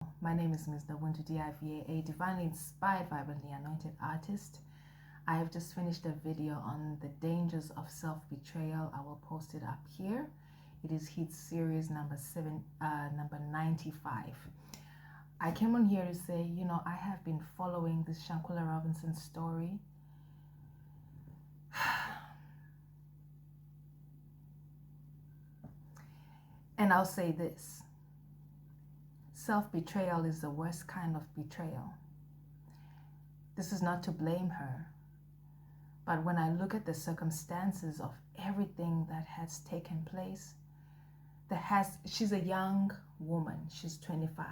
My name is msnobuntu 𝓢𝓬𝓻𝓮, a divinely inspired, vibrantly anointed artist. I have just finished a video on the dangers of self-betrayal. I will post it up here. It is Heat Series number 95. I came on here to say, I have been following this 𝓻𝓮 𝓢𝓽𝓪𝓶 story. And I'll say this. Self-betrayal is the worst kind of betrayal. This is not to blame her, but when I look at the circumstances of everything that has taken place, she's a young woman, she's 25.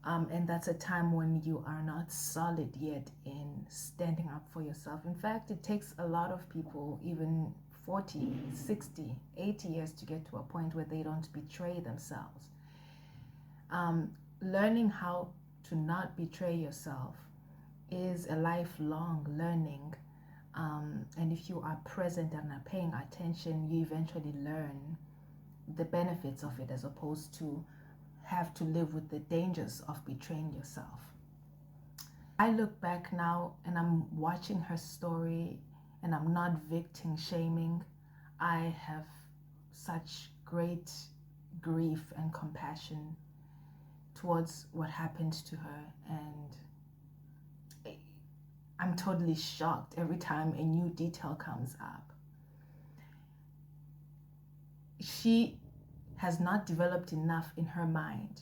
And that's a time when you are not solid yet in standing up for yourself. In fact, it takes a lot of people, even 40, 60, 80 years to get to a point where they don't betray themselves. Learning how to not betray yourself is a lifelong learning. And if you are present and are paying attention, you eventually learn the benefits of it, as opposed to have to live with the dangers of betraying yourself. I look back now and I'm watching her story, and I'm not victim shaming. I have such great grief and compassion towards what happened to her, and I'm totally shocked every time a new detail comes up. She has not developed enough in her mind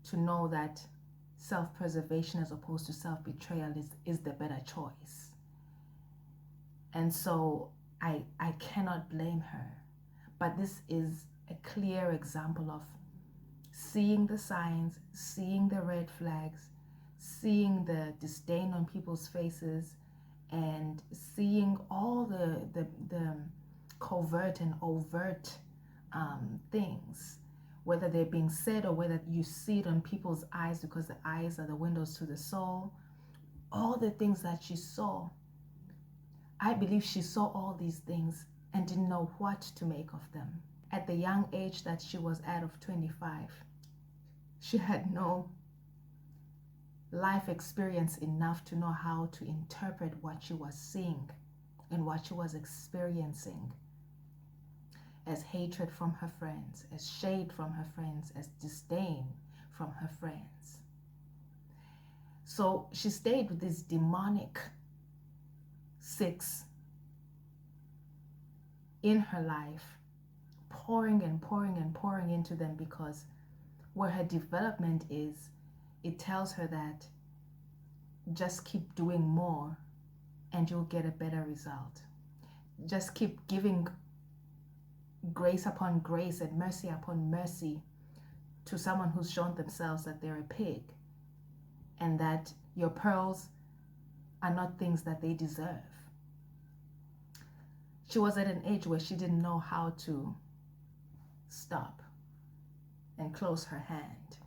to know that self-preservation as opposed to self-betrayal is the better choice. And so I cannot blame her. But this is a clear example of seeing the signs, seeing the red flags, seeing the disdain on people's faces, and seeing all the covert and overt things, whether they're being said or whether you see it on people's eyes, because the eyes are the windows to the soul. All the things that she saw, I believe she saw all these things and didn't know what to make of them. At the young age that she was at of 25, she had no life experience enough to know how to interpret what she was seeing and what she was experiencing as hatred from her friends, as shade from her friends, as disdain from her friends. So she stayed with this demonic 6 in her life, pouring and pouring and pouring into them, because where her development is, it tells her that just keep doing more and you'll get a better result. Just keep giving grace upon grace and mercy upon mercy to someone who's shown themselves that they're a pig, and that your pearls are not things that they deserve. She was at an age where she didn't know how to stop and close her hand.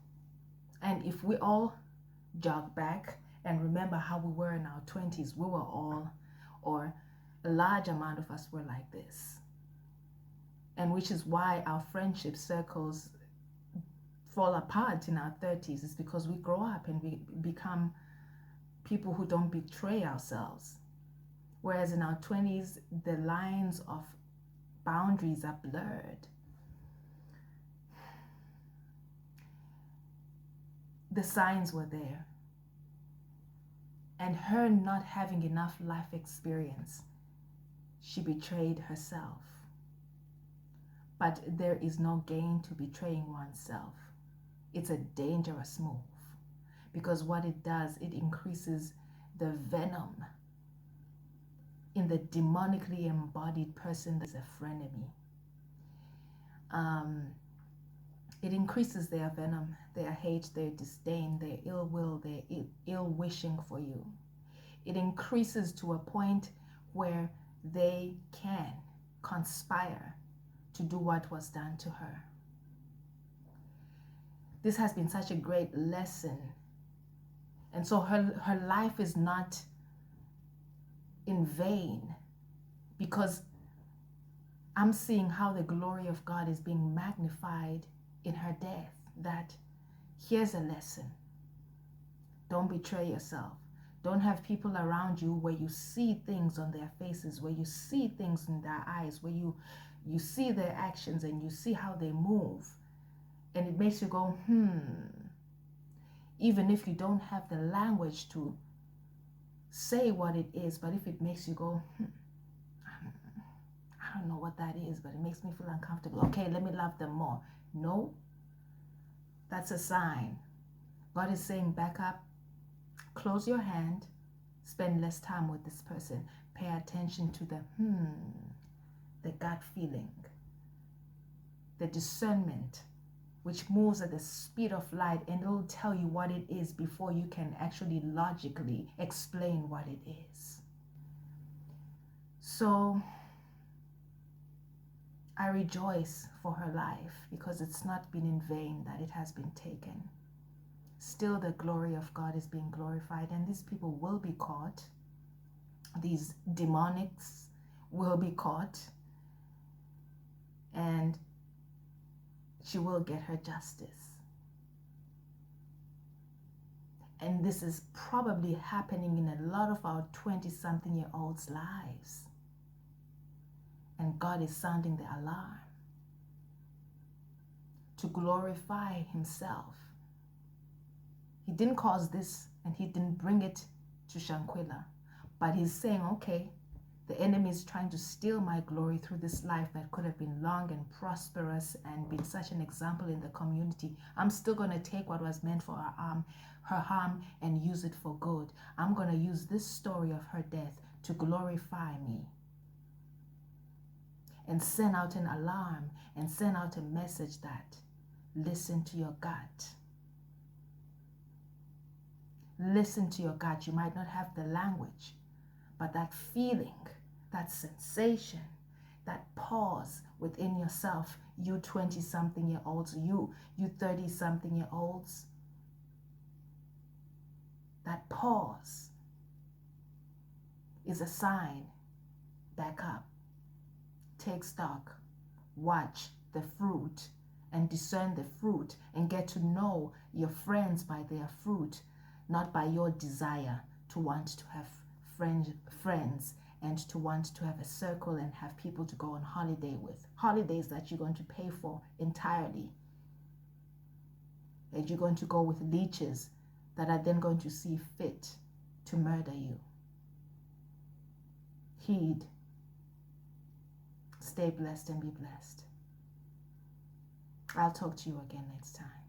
And if we all jog back and remember how we were in our 20s, we were all, or a large amount of us, were like this. And which is why our friendship circles fall apart in our 30s, is because we grow up and we become people who don't betray ourselves. Whereas in our 20s, the lines of boundaries are blurred. The signs were there. And her not having enough life experience, she betrayed herself. But there is no gain to betraying oneself. It's a dangerous move, because what it does, it increases the venom in the demonically embodied person that's a frenemy. It increases their venom, their hate, their disdain, their ill will, their ill wishing for you. It increases to a point where they can conspire to do what was done to her. This has been such a great lesson. And so her life is not in vain, because I'm seeing how the glory of God is being magnified in her death, that Here's a lesson. Don't betray yourself. Don't have people around you where you see things on their faces, where you see things in their eyes, where you see their actions and you see how they move. And it makes you go, even if you don't have the language to say what it is, but if it makes you go, I don't know what that is, but it makes me feel uncomfortable. Okay, let me love them more. No, that's a sign. God is saying, back up, close your hand, spend less time with this person. Pay attention to the gut feeling, the discernment, which moves at the speed of light, and it will tell you what it is before you can actually logically explain what it is. So I rejoice for her life, because it's not been in vain that it has been taken. Still the glory of God is being glorified, and these people will be caught. These demonics will be caught, and she will get her justice. And this is probably happening in a lot of our 20-something-year-olds' lives. And God is sounding the alarm to glorify himself. He didn't cause this, and he didn't bring it to Shankwila, but he's saying, okay, the enemy is trying to steal my glory through this life that could have been long and prosperous and been such an example in the community. I'm still going to take what was meant for her harm and use it for good. I'm going to use this story of her death to glorify me, and send out an alarm and send out a message that listen to your gut. Listen to your gut. You might not have the language, but that feeling, that sensation, that pause within yourself, you 20-something-year-olds, you 30-something-year-olds, that pause is a sign. Back up. Take stock. Watch the fruit and discern the fruit, and get to know your friends by their fruit, not by your desire to want to have friends and to want to have a circle and have people to go on holiday with. Holidays that you're going to pay for entirely. And you're going to go with leeches that are then going to see fit to murder you. Heed. Stay blessed and be blessed. I'll talk to you again next time.